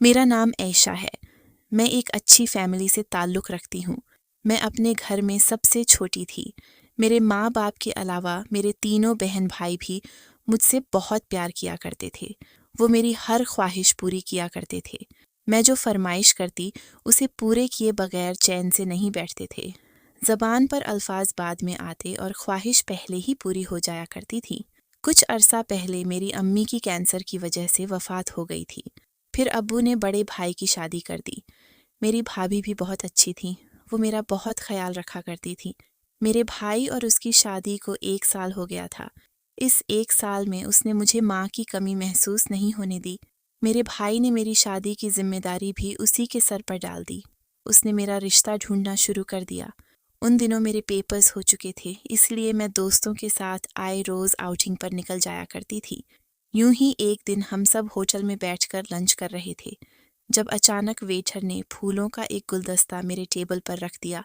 میرا نام عائشہ ہے۔ میں ایک اچھی فیملی سے تعلق رکھتی ہوں۔ میں اپنے گھر میں سب سے چھوٹی تھی۔ میرے ماں باپ کے علاوہ میرے تینوں بہن بھائی بھی مجھ سے بہت پیار کیا کرتے تھے۔ وہ میری ہر خواہش پوری کیا کرتے تھے۔ میں جو فرمائش کرتی اسے پورے کیے بغیر چین سے نہیں بیٹھتے تھے۔ زبان پر الفاظ بعد میں آتے اور خواہش پہلے ہی پوری ہو جایا کرتی تھی۔ کچھ عرصہ پہلے میری امی کی کینسر کی وجہ سے وفات ہو گئی تھی۔ پھر ابو نے بڑے بھائی کی شادی کر دی۔ میری بھابھی بھی بہت اچھی تھی۔ وہ میرا بہت خیال رکھا کرتی تھی۔ میرے بھائی اور اس کی شادی کو 1 سال ہو گیا تھا۔ اس 1 سال میں اس نے مجھے ماں کی کمی محسوس نہیں ہونے دی۔ میرے بھائی نے میری شادی کی ذمہ داری بھی اسی کے سر پر ڈال دی۔ اس نے میرا رشتہ ڈھونڈنا شروع کر دیا۔ ان دنوں میرے پیپرز ہو چکے تھے، اس لیے میں دوستوں کے ساتھ آئے روز آؤٹنگ پر نکل جایا کرتی تھی۔ یوں ہی ایک دن ہم سب ہوٹل میں بیٹھ کر لنچ کر رہے تھے، جب اچانک ویٹر نے پھولوں کا ایک گلدستہ میرے ٹیبل پر رکھ دیا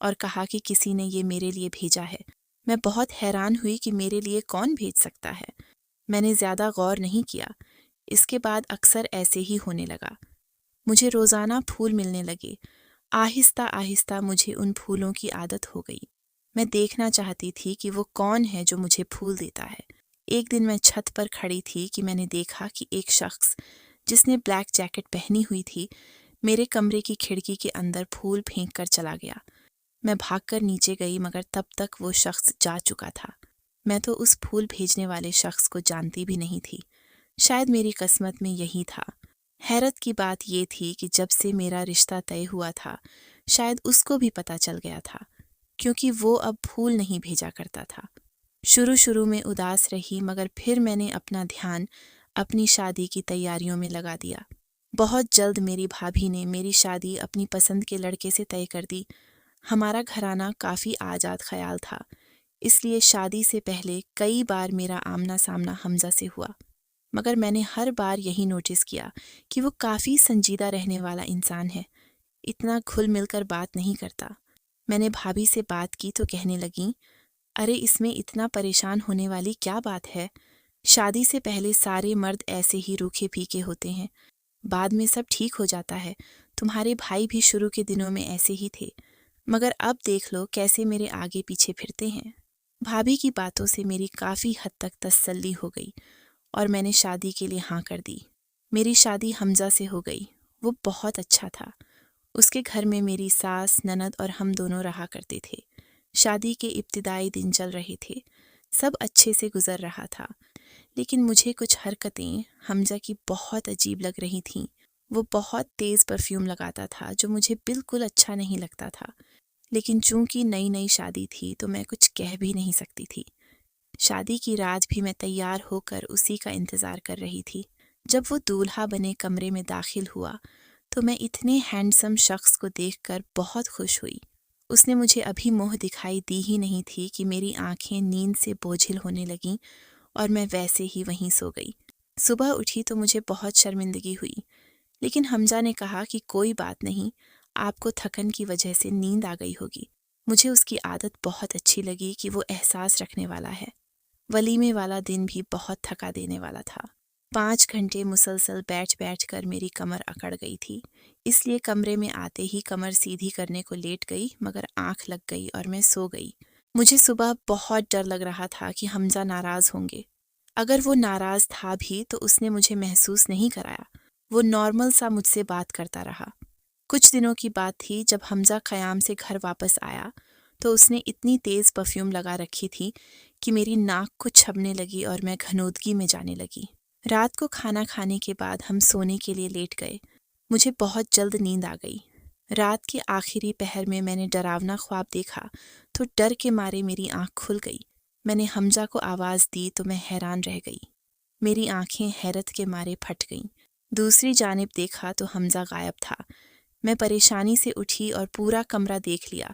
اور کہا کہ کسی نے یہ میرے لیے بھیجا ہے۔ میں بہت حیران ہوئی کہ میرے لیے کون بھیج سکتا ہے۔ میں نے زیادہ غور نہیں کیا۔ اس کے بعد اکثر ایسے ہی ہونے لگا۔ مجھے روزانہ پھول ملنے لگے۔ آہستہ آہستہ مجھے ان پھولوں کی عادت ہو گئی۔ میں دیکھنا چاہتی تھی کہ وہ کون ہے جو مجھے پھول دیتا ہے۔ ایک دن میں چھت پر کھڑی تھی کہ میں نے دیکھا کہ ایک شخص جس نے بلیک جیکٹ پہنی ہوئی تھی میرے کمرے کی کھڑکی کے اندر پھول پھینک کر چلا گیا۔ میں بھاگ کر نیچے گئی مگر تب تک وہ شخص جا چکا تھا۔ میں تو اس پھول بھیجنے والے شخص کو جانتی بھی نہیں تھی۔ شاید میری قسمت میں یہی تھا۔ حیرت کی بات یہ تھی کہ جب سے میرا رشتہ طے ہوا تھا شاید اس کو بھی پتہ چل گیا تھا، کیونکہ وہ اب پھول نہیں بھیجا کرتا تھا۔ شروع میں اداس رہی مگر پھر میں نے اپنا دھیان اپنی شادی کی تیاریوں میں لگا دیا۔ بہت جلد میری بھابھی نے میری شادی اپنی پسند کے لڑکے سے طے کر دی۔ ہمارا گھرانہ کافی آزاد خیال تھا، اس لیے شادی سے پہلے کئی بار میرا آمنا سامنا حمزہ سے ہوا، مگر میں نے ہر بار یہی نوٹس کیا کہ وہ کافی سنجیدہ رہنے والا انسان ہے، اتنا گھل مل کر بات نہیں کرتا۔ میں نے بھابھی سے بات کی تو کہنے لگیں، ارے اس میں اتنا پریشان ہونے والی کیا بات ہے؟ شادی سے پہلے سارے مرد ایسے ہی روکھے پھیکے ہوتے ہیں، بعد میں سب ٹھیک ہو جاتا ہے۔ تمہارے بھائی بھی شروع کے دنوں میں ایسے ہی تھے، مگر اب دیکھ لو کیسے میرے آگے پیچھے پھرتے ہیں۔ بھابھی کی باتوں سے میری کافی حد تک تسلی ہو گئی اور میں نے شادی کے لیے ہاں کر دی۔ میری شادی حمزہ سے ہو گئی۔ وہ بہت اچھا تھا۔ اس کے گھر میں میری ساس، نند اور ہم دونوں رہا کرتے تھے۔ شادی کے ابتدائی دن چل رہے تھے، سب اچھے سے گزر رہا تھا، لیکن مجھے کچھ حرکتیں حمزہ کی بہت عجیب لگ رہی تھیں۔ وہ بہت تیز پرفیوم لگاتا تھا جو مجھے بالکل اچھا نہیں لگتا تھا، لیکن چونکہ نئی شادی تھی تو میں کچھ کہہ بھی نہیں سکتی تھی۔ شادی کی رات بھی میں تیار ہو کر اسی کا انتظار کر رہی تھی۔ جب وہ دولہا بنے کمرے میں داخل ہوا تو میں اتنے ہینڈسم شخص کو دیکھ کر بہت خوش ہوئی۔ اس نے مجھے ابھی منہ دکھائی دی ہی نہیں تھی کہ میری آنکھیں نیند سے بوجھل ہونے لگیں اور میں ویسے ہی وہیں سو گئی۔ صبح اٹھی تو مجھے بہت شرمندگی ہوئی، لیکن حمزہ نے کہا کہ کوئی بات نہیں، آپ کو تھکن کی وجہ سے نیند آ گئی ہوگی۔ مجھے اس کی عادت بہت اچھی لگی کہ وہ احساس رکھنے والا ہے۔ ولیمے والا دن بھی بہت تھکا دینے والا تھا۔ 5 گھنٹے مسلسل بیٹھ کر میری کمر اکڑ گئی تھی، اس لیے کمرے میں آتے ہی کمر سیدھی کرنے کو لیٹ گئی مگر آنکھ لگ گئی اور میں سو گئی۔ مجھے صبح بہت ڈر لگ رہا تھا کہ حمزہ ناراض ہوں گے۔ اگر وہ ناراض تھا بھی تو اس نے مجھے محسوس نہیں کرایا۔ وہ نارمل سا مجھ سے بات کرتا رہا۔ کچھ دنوں کی بات تھی جب حمزہ خیام سے گھر واپس آیا تو اس نے اتنی تیز پرفیوم لگا رکھی تھی کہ میری ناک کو چھبنے لگی اور میں گھنودگی میں جانے لگی۔ رات کو کھانا کھانے کے بعد ہم سونے کے لیے لیٹ گئے۔ مجھے بہت جلد نیند آ گئی۔ رات کے آخری پہر میں نے ڈراونا خواب دیکھا تو ڈر کے مارے میری آنکھ کھل گئی۔ میں نے حمزہ کو آواز دی تو میں حیران رہ گئی۔ میری آنکھیں حیرت کے مارے پھٹ گئیں۔ دوسری جانب دیکھا تو حمزہ غائب تھا۔ میں پریشانی سے اٹھی اور پورا کمرہ دیکھ لیا،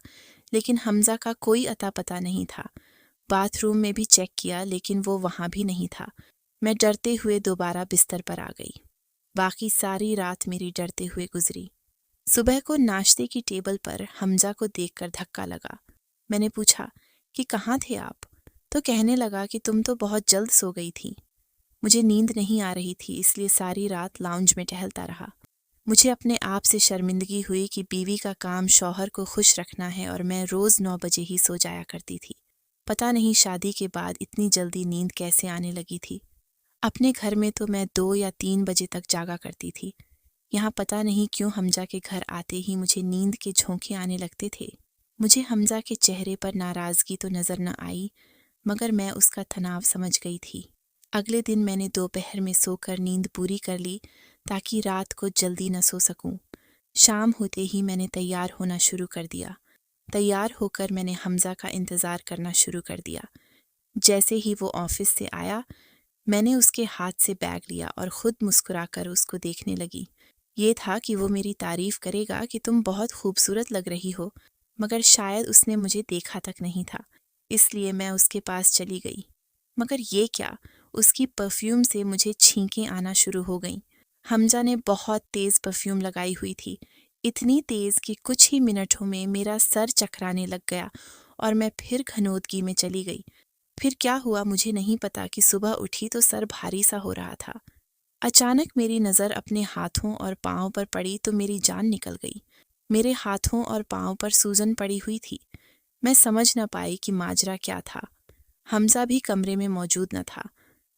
لیکن حمزہ کا کوئی اتا پتہ نہیں تھا۔ باتھ روم میں بھی چیک کیا لیکن وہ وہاں بھی نہیں تھا۔ میں ڈرتے ہوئے دوبارہ بستر پر آ گئی۔ باقی ساری رات میری ڈرتے ہوئے گزری۔ صبح کو ناشتے کی ٹیبل پر حمزہ کو دیکھ کر دھکا لگا۔ میں نے پوچھا کہ کہاں تھے آپ؟ تو کہنے لگا کہ تم تو بہت جلد سو گئی تھی۔ مجھے نیند نہیں آ رہی تھی، اس لیے ساری رات لاؤنج میں ٹہلتا رہا۔ مجھے اپنے آپ سے شرمندگی ہوئی کہ بیوی کا کام شوہر کو خوش رکھنا ہے اور میں روز 9 بجے ہی سو جایا کرتی تھی۔ پتہ نہیں شادی کے بعد اتنی جلدی نیند کیسے آنے لگی تھی۔ اپنے گھر میں تو میں 2 یا 3 بجے تک جاگا کرتی تھی۔ یہاں پتہ نہیں کیوں حمزہ کے گھر آتے ہی مجھے نیند کے جھونکے آنے لگتے تھے۔ مجھے حمزہ کے چہرے پر ناراضگی تو نظر نہ آئی، مگر میں اس کا تناؤ سمجھ گئی تھی۔ اگلے دن میں نے دوپہر میں سو کر نیند پوری کر لی تاکہ رات کو جلدی نہ سو سکوں۔ شام ہوتے ہی میں نے تیار ہونا شروع کر دیا۔ تیار ہو کر میں نے حمزہ کا انتظار کرنا شروع کر دیا۔ جیسے ہی وہ آفس سے آیا، میں نے اس کے ہاتھ سے بیگ لیا اور خود مسکرا کر اس کو دیکھنے لگی۔ یہ تھا کہ وہ میری تعریف کرے گا کہ تم بہت خوبصورت لگ رہی ہو، مگر شاید اس نے مجھے دیکھا تک نہیں تھا، اس لیے میں اس کے پاس چلی گئی۔ مگر یہ کیا، اس کی پرفیوم سے مجھے چھینکیں آنا شروع ہو گئیں۔ حمزہ نے بہت تیز پرفیوم لگائی ہوئی تھی، اتنی تیز کہ کچھ ہی منٹوں میں میرا سر چکرانے لگ گیا اور میں پھر گھنودگی میں چلی گئی۔ پھر کیا ہوا مجھے نہیں پتا کہ صبح اٹھی تو سر بھاری سا ہو رہا تھا۔ اچانک میری نظر اپنے ہاتھوں اور پاؤں پر پڑی تو میری جان نکل گئی۔ میرے ہاتھوں اور پاؤں پر سوجن پڑی ہوئی تھی۔ میں سمجھ نہ پائی کہ ماجرا کیا تھا۔ حمزہ بھی کمرے میں موجود نہ تھا۔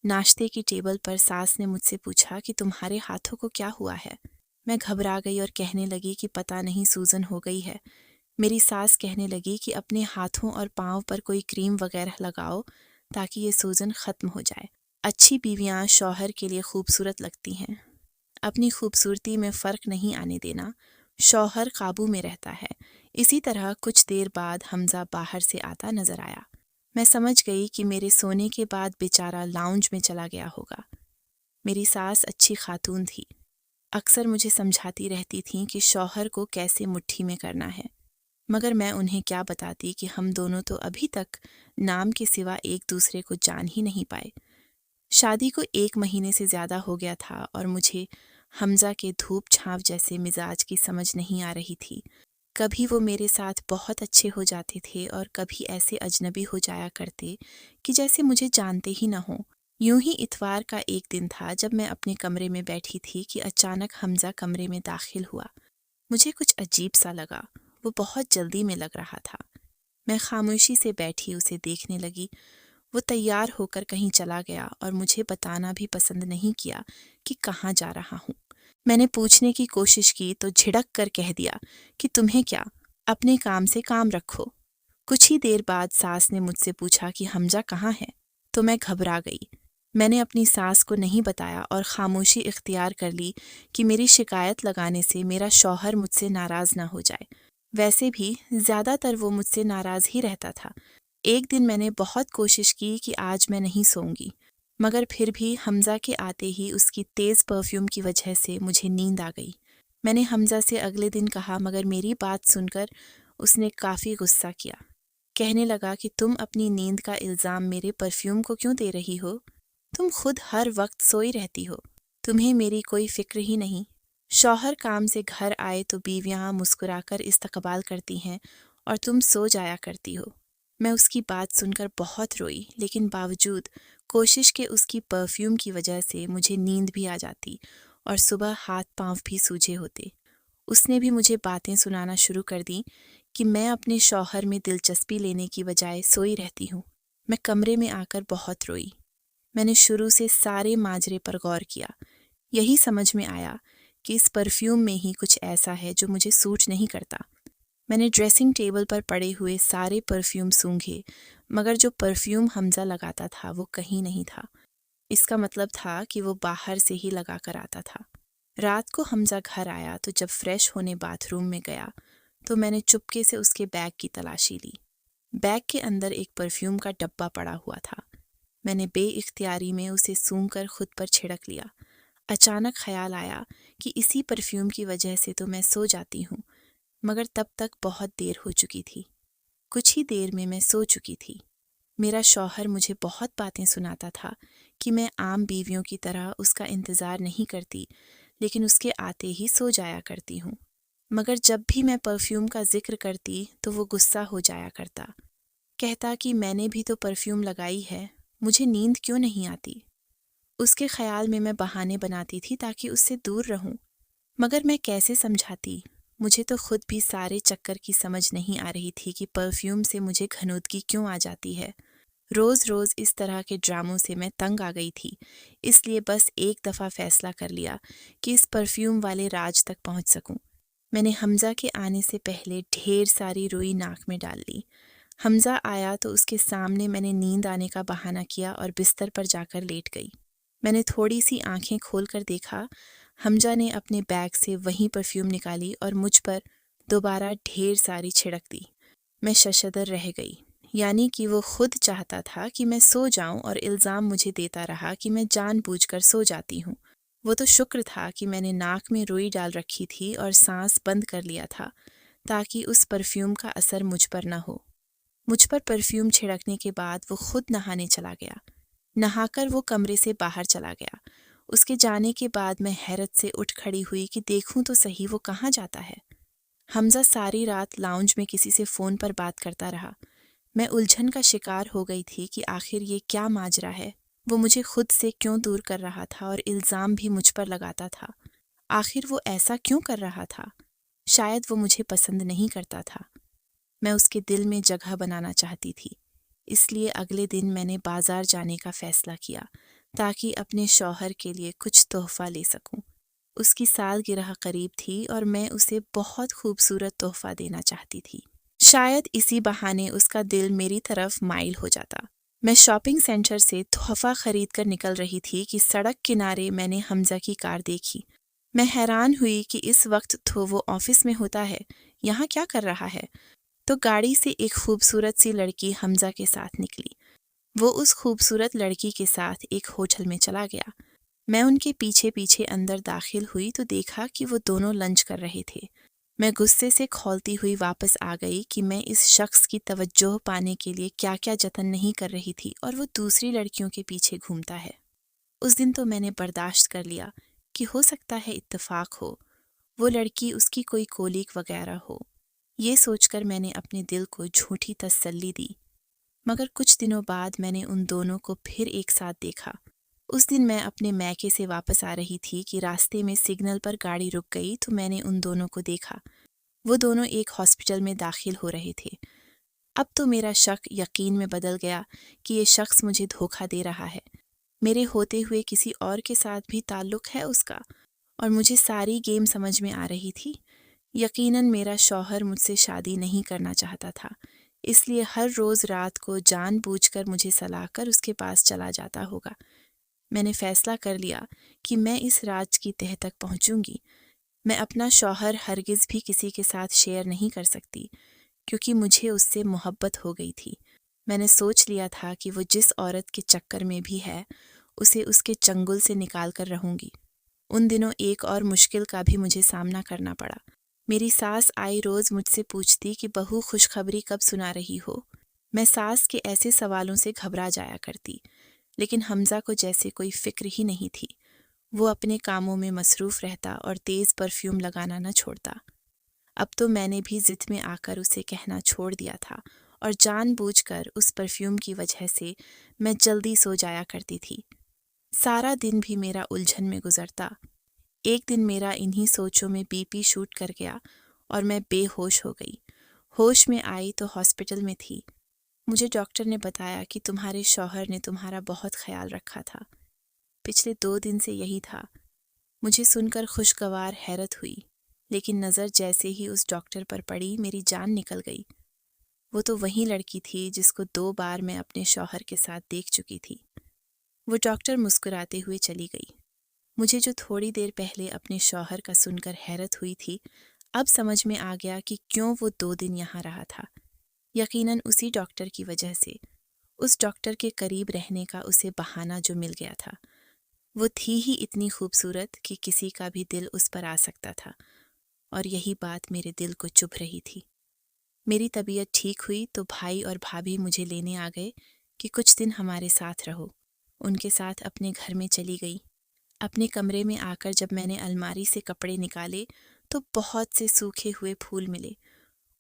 ناشتے کی ٹیبل پر ساس نے مجھ سے پوچھا کہ تمہارے ہاتھوں کو کیا ہوا ہے؟ میں گھبرا گئی اور کہنے لگی کہ پتہ نہیں سوجن ہو گئی ہے۔ میری ساس کہنے لگی کہ اپنے ہاتھوں اور پاؤں پر کوئی کریم وغیرہ لگاؤ تاکہ یہ سوجن ختم ہو جائے۔ اچھی بیویاں شوہر کے لیے خوبصورت لگتی ہیں۔ اپنی خوبصورتی میں فرق نہیں آنے دینا، شوہر قابو میں رہتا ہے۔ اسی طرح کچھ دیر بعد حمزہ باہر سے آتا نظر آیا۔ میں سمجھ گئی کہ میرے سونے کے بعد بیچارہ لاؤنج میں چلا گیا ہوگا۔ میری ساس اچھی خاتون تھی، اکثر مجھے سمجھاتی رہتی تھیں کہ شوہر کو کیسے مٹھی میں کرنا ہے، مگر میں انہیں کیا بتاتی کہ ہم دونوں تو ابھی تک نام کے سوا ایک دوسرے کو جان ہی نہیں پائے۔ شادی کو 1 مہینے سے زیادہ ہو گیا تھا اور مجھے حمزہ کے دھوپ چھاؤں جیسے مزاج کی سمجھ نہیں آ رہی تھی۔ کبھی وہ میرے ساتھ بہت اچھے ہو جاتے تھے اور کبھی ایسے اجنبی ہو جایا کرتے کہ جیسے مجھے جانتے ہی نہ ہوں۔ یوں ہی اتوار کا ایک دن تھا جب میں اپنے کمرے میں بیٹھی تھی کہ اچانک حمزہ کمرے میں داخل ہوا۔ مجھے کچھ عجیب سا لگا، وہ بہت جلدی میں لگ رہا تھا۔ میں خاموشی سے بیٹھی اسے دیکھنے لگی۔ وہ تیار ہو کر کہیں چلا گیا اور مجھے بتانا بھی پسند نہیں کیا کہ کہاں جا رہا ہوں۔ میں نے پوچھنے کی کوشش کی تو جھڑک کر کہہ دیا کہ تمہیں کیا، اپنے کام سے کام رکھو۔ کچھ ہی دیر بعد ساس نے مجھ سے پوچھا کہ حمزہ کہاں ہے، تو میں گھبرا گئی۔ میں نے اپنی ساس کو نہیں بتایا اور خاموشی اختیار کر لی کہ میری شکایت لگانے سے میرا شوہر مجھ سے ناراض نہ ہو جائے۔ ویسے بھی زیادہ تر وہ مجھ سے ناراض ہی رہتا تھا۔ ایک دن میں نے بہت کوشش کی کہ آج میں نہیں سوؤں گی، مگر پھر بھی حمزہ کے آتے ہی اس کی تیز پرفیوم کی وجہ سے مجھے نیند آ گئی۔ میں نے حمزہ سے اگلے دن کہا، مگر میری بات سن کر اس نے کافی غصہ کیا۔ کہنے لگا کہ تم اپنی نیند کا الزام میرے پرفیوم کو کیوں دے رہی ہو؟ تم خود ہر وقت سوئی رہتی ہو، تمہیں میری کوئی فکر ہی نہیں۔ شوہر کام سے گھر آئے تو بیویاں مسکرا کر استقبال کرتی ہیں اور تم سو جایا کرتی ہو۔ میں اس کی بات سن کر بہت روئی، لیکن باوجود کوشش کے اس کی پرفیوم کی وجہ سے مجھے نیند بھی آ جاتی اور صبح ہاتھ پاؤں بھی سوجے ہوتے۔ اس نے بھی مجھے باتیں سنانا شروع کر دیں کہ میں اپنے شوہر میں دلچسپی لینے کی بجائے سوئی رہتی ہوں۔ میں کمرے میں آ کر بہت روئی۔ میں نے شروع سے سارے ماجرے پر غور کیا۔ یہی سمجھ میں آیا کہ اس پرفیوم میں ہی کچھ ایسا ہے جو مجھے سوٹ نہیں کرتا۔ میں نے ڈریسنگ ٹیبل پر پڑے ہوئے سارے پرفیوم سونگھے، مگر جو پرفیوم حمزہ لگاتا تھا وہ کہیں نہیں تھا۔ اس کا مطلب تھا کہ وہ باہر سے ہی لگا کر آتا تھا۔ رات کو حمزہ گھر آیا تو جب فریش ہونے باتھ روم میں گیا تو میں نے چپکے سے اس کے بیگ کی تلاشی لی۔ بیگ کے اندر ایک پرفیوم کا ڈبہ پڑا ہوا تھا۔ میں نے بے اختیاری میں اسے سونگھ کر خود پر چھڑک لیا۔ اچانک خیال آیا کہ اسی پرفیوم کی وجہ سے تو میں سو جاتی ہوں، مگر تب تک بہت دیر ہو چکی تھی۔ کچھ ہی دیر میں سو چکی تھی۔ میرا شوہر مجھے بہت باتیں سناتا تھا کہ میں عام بیویوں کی طرح اس کا انتظار نہیں کرتی، لیکن اس کے آتے ہی سو جایا کرتی ہوں۔ مگر جب بھی میں پرفیوم کا ذکر کرتی تو وہ غصہ ہو جایا کرتا، کہتا کہ میں نے بھی تو پرفیوم لگائی ہے، مجھے نیند کیوں نہیں آتی؟ اس کے خیال میں بہانے بناتی تھی تاکہ اس سے دور رہوں۔ مگر میں کیسے سمجھاتی؟ مجھے تو خود بھی سارے چکر کی سمجھ نہیں آ رہی تھی کہ پرفیوم سے مجھے گھنودگی کیوں آ جاتی ہے۔ روز روز اس طرح کے ڈراموں سے میں تنگ آ گئی تھی، اس لیے بس ایک دفعہ فیصلہ کر لیا کہ اس پرفیوم والے راج تک پہنچ سکوں۔ میں نے حمزہ کے آنے سے پہلے ڈھیر ساری روئی ناک میں ڈال لی۔ حمزہ آیا تو اس کے سامنے میں نے نیند آنے کا بہانہ کیا اور بستر پر جا کر لیٹ گئی۔ میں نے تھوڑی سی آنکھیں کھول کر دیکھا، حمزہ نے اپنے بیگ سے وہیں پرفیوم نکالی اور مجھ پر دوبارہ ڈھیر ساری چھڑک دی۔ میں ششدر رہ گئی، یعنی کہ وہ خود چاہتا تھا کہ میں سو جاؤں اور الزام مجھے دیتا رہا کہ میں جان بوجھ کر سو جاتی ہوں۔ وہ تو شکر تھا کہ میں نے ناک میں روئی ڈال رکھی تھی اور سانس بند کر لیا تھا تاکہ اس پرفیوم کا اثر مجھ پر نہ ہو۔ مجھ پر پرفیوم چھڑکنے کے بعد وہ خود نہانے چلا گیا۔ نہا کر وہ کمرے سے باہر چلا گیا۔ اس کے جانے کے بعد میں حیرت سے اٹھ کھڑی ہوئی کہ دیکھوں تو صحیح وہ کہاں جاتا ہے۔ حمزہ ساری رات لاؤنج میں کسی سے فون پر بات کرتا رہا۔ میں الجھن کا شکار ہو گئی تھی کہ آخر یہ کیا ماجرا ہے؟ وہ مجھے خود سے کیوں دور کر رہا تھا اور الزام بھی مجھ پر لگاتا تھا؟ آخر وہ ایسا کیوں کر رہا تھا؟ شاید وہ مجھے پسند نہیں کرتا تھا۔ میں اس کے دل میں جگہ بنانا چاہتی تھی، اس لیے اگلے دن میں نے بازار جانے کا فیصلہ کیا تاکہ اپنے شوہر کے لیے کچھ تحفہ لے سکوں۔ اس کی سالگرہ قریب تھی اور میں اسے بہت خوبصورت تحفہ دینا چاہتی تھی۔ شاید اسی بہانے اس کا دل میری طرف مائل ہو جاتا۔ میں شاپنگ سینٹر سے تحفہ خرید کر نکل رہی تھی کہ سڑک کنارے میں نے حمزہ کی کار دیکھی۔ میں حیران ہوئی کہ اس وقت تو وہ آفس میں ہوتا ہے، یہاں کیا کر رہا ہے؟ تو گاڑی سے ایک خوبصورت سی لڑکی حمزہ کے ساتھ نکلی۔ وہ اس خوبصورت لڑکی کے ساتھ ایک ہوٹل میں چلا گیا۔ میں ان کے پیچھے پیچھے اندر داخل ہوئی تو دیکھا کہ وہ دونوں لنچ کر رہے تھے۔ میں غصے سے کھولتی ہوئی واپس آ گئی کہ میں اس شخص کی توجہ پانے کے لیے کیا کیا جتن نہیں کر رہی تھی اور وہ دوسری لڑکیوں کے پیچھے گھومتا ہے۔ اس دن تو میں نے برداشت کر لیا کہ ہو سکتا ہے اتفاق ہو، وہ لڑکی اس کی کوئی کولیگ وغیرہ ہو۔ یہ سوچ کر میں نے اپنے دل کو جھوٹی تسلی دی۔ مگر کچھ دنوں بعد میں نے ان دونوں کو پھر ایک ساتھ دیکھا۔ اس دن میں اپنے میکے سے واپس آ رہی تھی کہ راستے میں سگنل پر گاڑی رک گئی تو میں نے ان دونوں کو دیکھا۔ وہ دونوں ایک ہاسپٹل میں داخل ہو رہے تھے۔ اب تو میرا شک یقین میں بدل گیا کہ یہ شخص مجھے دھوکہ دے رہا ہے۔ میرے ہوتے ہوئے کسی اور کے ساتھ بھی تعلق ہے اس کا، اور مجھے ساری گیم سمجھ میں آ رہی تھی۔ یقیناً میرا شوہر مجھ سے شادی نہیں کرنا چاہتا تھا، اس لیے ہر روز رات کو جان بوجھ کر مجھے سلا کر اس کے پاس چلا جاتا ہوگا۔ میں نے فیصلہ کر لیا کہ میں اس راز کی تہہ تک پہنچوں گی۔ میں اپنا شوہر ہرگز بھی کسی کے ساتھ شیئر نہیں کر سکتی، کیونکہ مجھے اس سے محبت ہو گئی تھی۔ میں نے سوچ لیا تھا کہ وہ جس عورت کے چکر میں بھی ہے، اسے اس کے چنگل سے نکال کر رہوں گی۔ ان دنوں ایک اور مشکل کا بھی مجھے سامنا کرنا پڑا۔ میری ساس آئی روز مجھ سے پوچھتی کہ بہو خوشخبری کب سنا رہی ہو۔ میں ساس کے ایسے سوالوں سے گھبرا جایا کرتی، لیکن حمزہ کو جیسے کوئی فکر ہی نہیں تھی۔ وہ اپنے کاموں میں مصروف رہتا اور تیز پرفیوم لگانا نہ چھوڑتا۔ اب تو میں نے بھی ضد میں آ کر اسے کہنا چھوڑ دیا تھا اور جان بوجھ کر اس پرفیوم کی وجہ سے میں جلدی سو جایا کرتی تھی۔ سارا دن بھی میرا الجھن میں گزرتا۔ ایک دن میرا انہی سوچوں میں بی پی شوٹ کر گیا اور میں بے ہوش ہو گئی۔ ہوش میں آئی تو ہاسپٹل میں تھی۔ مجھے ڈاکٹر نے بتایا کہ تمہارے شوہر نے تمہارا بہت خیال رکھا تھا۔ پچھلے 2 دن سے یہی تھا۔ مجھے سن کر خوشگوار حیرت ہوئی، لیکن نظر جیسے ہی اس ڈاکٹر پر پڑی میری جان نکل گئی۔ وہ تو وہی لڑکی تھی جس کو 2 بار میں اپنے شوہر کے ساتھ دیکھ چکی تھی۔ وہ ڈاکٹر مسکراتے ہوئے چلی گئی۔ مجھے جو تھوڑی دیر پہلے اپنے شوہر کا سن کر حیرت ہوئی تھی، اب سمجھ میں آ گیا کہ کیوں وہ 2 دن یہاں رہا تھا۔ یقیناً اسی ڈاکٹر کی وجہ سے، اس ڈاکٹر کے قریب رہنے کا اسے بہانہ جو مل گیا تھا۔ وہ تھی ہی اتنی خوبصورت کہ کسی کا بھی دل اس پر آ سکتا تھا، اور یہی بات میرے دل کو چبھ رہی تھی۔ میری طبیعت ٹھیک ہوئی تو بھائی اور بھابھی مجھے لینے آ گئے کہ کچھ دن ہمارے ساتھ رہو۔ ان کے ساتھ اپنے گھر میں چلی گئی۔ اپنے کمرے میں آ کر جب میں نے الماری سے کپڑے نکالے تو بہت سے سوکھے ہوئے پھول ملے۔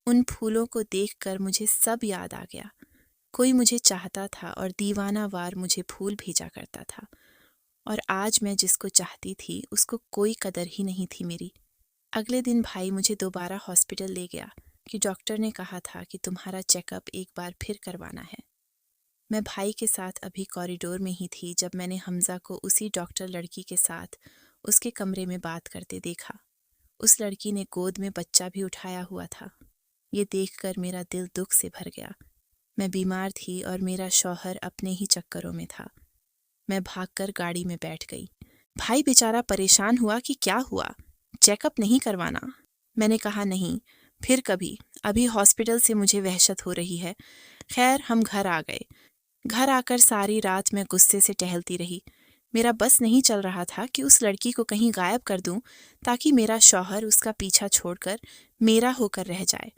ان پھولوں کو دیکھ کر مجھے سب یاد آ گیا۔ کوئی مجھے چاہتا تھا اور دیوانہ وار مجھے پھول بھیجا کرتا تھا، اور آج میں جس کو چاہتی تھی اس کو کوئی قدر ہی نہیں تھی میری۔ اگلے دن بھائی مجھے دوبارہ ہاسپٹل لے گیا کہ ڈاکٹر نے کہا تھا کہ تمہارا چیک اپ ایک بار پھر کروانا ہے۔ میں بھائی کے ساتھ ابھی کوریڈور میں ہی تھی جب میں نے حمزہ کو اسی ڈاکٹر لڑکی کے ساتھ اس کے کمرے میں بات کرتے دیکھا۔ اس لڑکی نے گود میں بچہ بھی اٹھایا ہوا تھا۔ یہ دیکھ کر میرا دل دکھ سے بھر گیا۔ میں بیمار تھی اور میرا شوہر اپنے ہی چکروں میں تھا۔ میں بھاگ کر گاڑی میں بیٹھ گئی۔ بھائی بیچارہ پریشان ہوا کہ کیا ہوا، چیک اپ نہیں کروانا؟ میں نے کہا نہیں، پھر کبھی، ابھی ہاسپٹل سے مجھے وحشت ہو رہی ہے۔ خیر ہم گھر آ گئے۔ گھر آ کر ساری رات میں غصے سے ٹہلتی رہی۔ میرا بس نہیں چل رہا تھا کہ اس لڑکی کو کہیں غائب کر دوں تاکہ میرا شوہر اس کا پیچھا چھوڑ کر میرا ہو کر رہ جائے۔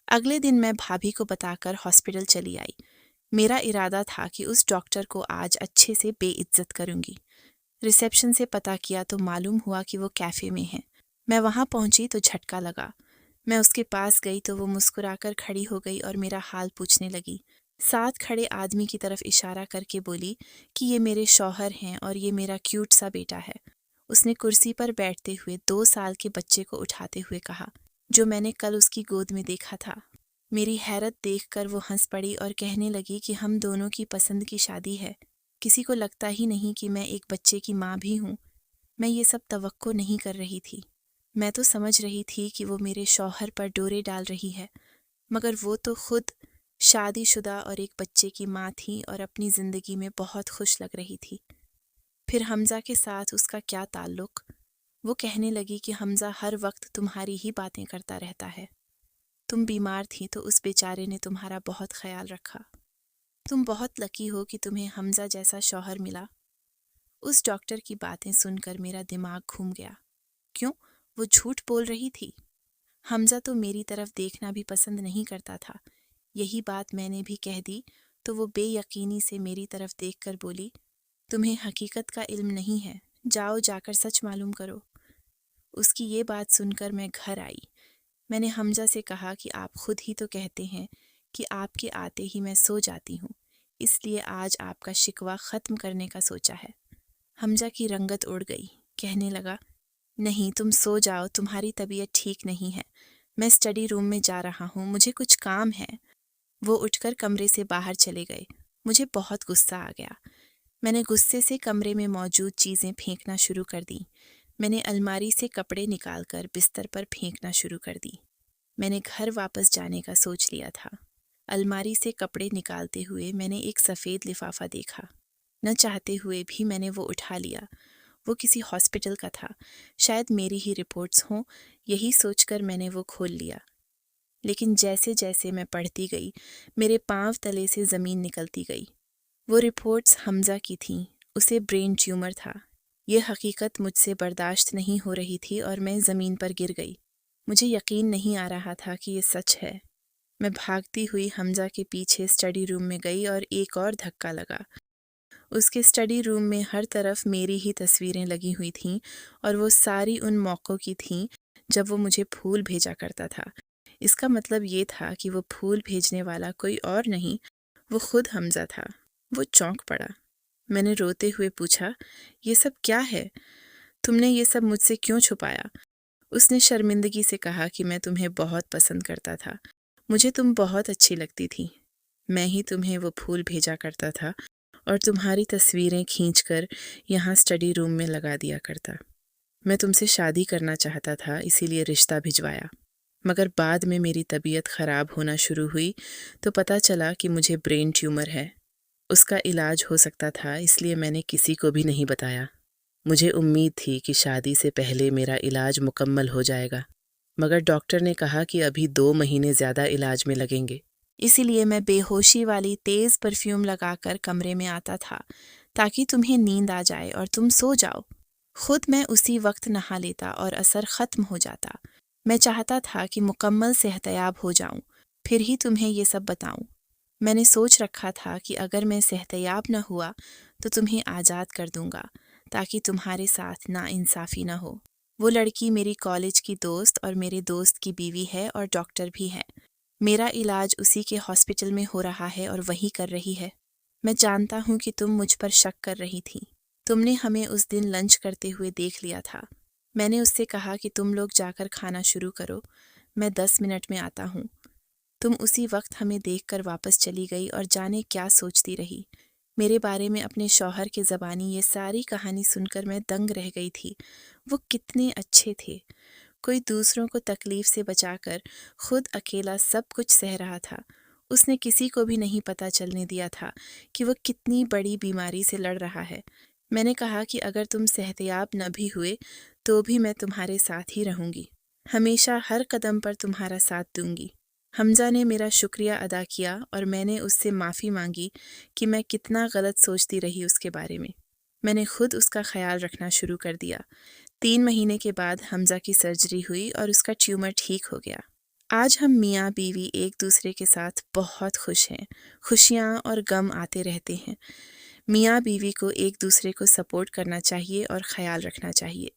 اگلے دن میں بھابھی کو بتا کر ہاسپٹل چلی آئی۔ میرا ارادہ تھا کہ اس ڈاکٹر کو آج اچھے سے بے عزت کروں گی۔ ریسیپشن سے پتہ کیا تو معلوم ہوا کہ وہ کیفے میں ہے۔ میں وہاں پہنچی تو جھٹکا لگا۔ میں اس کے پاس گئی تو وہ مسکرا کر کھڑی ہو گئی اور میرا حال پوچھنے لگی۔ ساتھ کھڑے آدمی کی طرف اشارہ کر کے بولی کہ یہ میرے شوہر ہیں اور یہ میرا کیوٹ سا بیٹا ہے۔ اس نے کرسی پر بیٹھتے ہوئے 2 سال کے بچے کو اٹھاتے ہوئے کہا، جو میں نے کل اس کی گود میں دیکھا تھا۔ میری حیرت دیکھ کر وہ ہنس پڑی اور کہنے لگی کہ ہم دونوں کی پسند کی شادی ہے، کسی کو لگتا ہی نہیں کہ میں ایک بچے کی ماں بھی ہوں۔ میں یہ سب توقع نہیں کر رہی تھی۔ میں تو سمجھ رہی تھی کہ وہ میرے شوہر پر ڈورے ڈال رہی ہے، مگر وہ تو خود شادی شدہ اور ایک بچے کی ماں تھی اور اپنی زندگی میں بہت خوش لگ رہی تھی۔ پھر حمزہ کے ساتھ اس کا کیا تعلق؟ وہ کہنے لگی کہ حمزہ ہر وقت تمہاری ہی باتیں کرتا رہتا ہے۔ تم بیمار تھی تو اس بیچارے نے تمہارا بہت خیال رکھا۔ تم بہت لکی ہو کہ تمہیں حمزہ جیسا شوہر ملا۔ اس ڈاکٹر کی باتیں سن کر میرا دماغ گھوم گیا۔ کیوں؟ وہ جھوٹ بول رہی تھی۔ حمزہ تو میری طرف دیکھنا بھی پسند نہیں کرتا تھا۔ یہی بات میں نے بھی کہہ دی تو وہ بے یقینی سے میری طرف دیکھ کر بولی، تمہیں حقیقت کا علم نہیں ہے، جاؤ جا کر سچ معلوم کرو۔ اس کی یہ بات سن کر میں گھر آئی۔ میں نے حمزہ سے کہا کہ آپ خود ہی تو کہتے ہیں کہ آپ کے آتے ہی میں سو جاتی ہوں، اس لیے آج آپ کا شکوہ ختم کرنے کا سوچا ہے۔ حمزہ کی رنگت اڑ گئی، کہنے لگا، نہیں تم سو جاؤ، تمہاری طبیعت ٹھیک نہیں ہے، میں اسٹڈی روم میں جا رہا ہوں، مجھے کچھ کام ہے۔ وہ اٹھ کر کمرے سے باہر چلے گئے۔ مجھے بہت غصہ آ گیا۔ میں نے غصے سے کمرے میں موجود چیزیں پھینکنا شروع کر دیں۔ میں نے الماری سے کپڑے نکال کر بستر پر پھینکنا شروع کر دی۔ میں نے گھر واپس جانے کا سوچ لیا تھا۔ الماری سے کپڑے نکالتے ہوئے میں نے ایک سفید لفافہ دیکھا۔ نہ چاہتے ہوئے بھی میں نے وہ اٹھا لیا۔ وہ کسی ہاسپٹل کا تھا، شاید میری ہی رپورٹس ہوں، یہی سوچ کر میں نے وہ کھول لیا۔ لیکن جیسے جیسے میں پڑھتی گئی، میرے پاؤں تلے سے زمین نکلتی گئی۔ وہ رپورٹس حمزہ کی تھیں، اسے برین ٹیومر تھا۔ یہ حقیقت مجھ سے برداشت نہیں ہو رہی تھی اور میں زمین پر گر گئی۔ مجھے یقین نہیں آ رہا تھا کہ یہ سچ ہے۔ میں بھاگتی ہوئی حمزہ کے پیچھے اسٹڈی روم میں گئی اور ایک اور دھکا لگا۔ اس کے اسٹڈی روم میں ہر طرف میری ہی تصویریں لگی ہوئی تھیں اور وہ ساری ان موقعوں کی تھیں جب وہ مجھے پھول بھیجا کرتا تھا۔ اس کا مطلب یہ تھا کہ وہ پھول بھیجنے والا کوئی اور نہیں، وہ خود حمزہ تھا۔ وہ چونک پڑا۔ میں نے روتے ہوئے پوچھا، یہ سب کیا ہے؟ تم نے یہ سب مجھ سے کیوں چھپایا؟ اس نے شرمندگی سے کہا کہ میں تمہیں بہت پسند کرتا تھا، مجھے تم بہت اچھی لگتی تھی، میں ہی تمہیں وہ پھول بھیجا کرتا تھا اور تمہاری تصویریں کھینچ کر یہاں اسٹڈی روم میں لگا دیا کرتا۔ میں تم سے شادی کرنا چاہتا تھا، اسی لیے رشتہ بھجوایا، مگر بعد میں میری طبیعت خراب ہونا شروع ہوئی تو پتہ چلا کہ مجھے برین ٹیومر ہے۔ اس کا علاج ہو سکتا تھا، اس لیے میں نے کسی کو بھی نہیں بتایا۔ مجھے امید تھی کہ شادی سے پہلے میرا علاج مکمل ہو جائے گا، مگر ڈاکٹر نے کہا کہ ابھی 2 مہینے زیادہ علاج میں لگیں گے۔ اسی لیے میں بے ہوشی والی تیز پرفیوم لگا کر کمرے میں آتا تھا تاکہ تمہیں نیند آ جائے اور تم سو جاؤ۔ خود میں اسی وقت نہا لیتا اور اثر ختم ہو جاتا۔ میں چاہتا تھا کہ مکمل صحتیاب ہو جاؤں، پھر ہی تمہیں یہ سب بتاؤں۔ میں نے سوچ رکھا تھا کہ اگر میں صحتیاب نہ ہوا تو تمہیں آزاد کر دوں گا تاکہ تمہارے ساتھ ناانصافی نہ ہو۔ وہ لڑکی میری کالج کی دوست اور میرے دوست کی بیوی ہے اور ڈاکٹر بھی ہے۔ میرا علاج اسی کے ہاسپٹل میں ہو رہا ہے اور وہی کر رہی ہے۔ میں جانتا ہوں کہ تم مجھ پر شک کر رہی تھی۔ تم نے ہمیں اس دن لنچ کرتے ہوئے دیکھ لیا تھا۔ میں نے اس سے کہا کہ تم لوگ جا کر کھانا شروع کرو، میں 10 منٹ میں آتا ہوں۔ تم اسی وقت ہمیں دیکھ کر واپس چلی گئی اور جانے کیا سوچتی رہی۔ میرے بارے میں اپنے شوہر کے زبانی یہ ساری کہانی سن کر میں دنگ رہ گئی تھی۔ وہ کتنے اچھے تھے، کوئی دوسروں کو تکلیف سے بچا کر خود اکیلا سب کچھ سہ رہا تھا۔ اس نے کسی کو بھی نہیں پتہ چلنے دیا تھا کہ وہ کتنی بڑی بیماری سے لڑ رہا ہے۔ میں نے کہا کہ اگر تم صحتیاب نہ بھی ہوئے تو بھی میں تمہارے ساتھ ہی رہوں گی، ہمیشہ ہر قدم پر تمہارا ساتھ دوں گی۔ حمزہ نے میرا شکریہ ادا کیا اور میں نے اس سے معافی مانگی کہ میں کتنا غلط سوچتی رہی اس کے بارے میں۔ میں نے خود اس کا خیال رکھنا شروع کر دیا۔ 3 مہینے کے بعد حمزہ کی سرجری ہوئی اور اس کا ٹیومر ٹھیک ہو گیا۔ آج ہم میاں بیوی ایک دوسرے کے ساتھ بہت خوش ہیں۔ خوشیاں اور غم آتے رہتے ہیں۔ میاں بیوی کو ایک دوسرے کو سپورٹ کرنا چاہیے اور خیال رکھنا چاہیے۔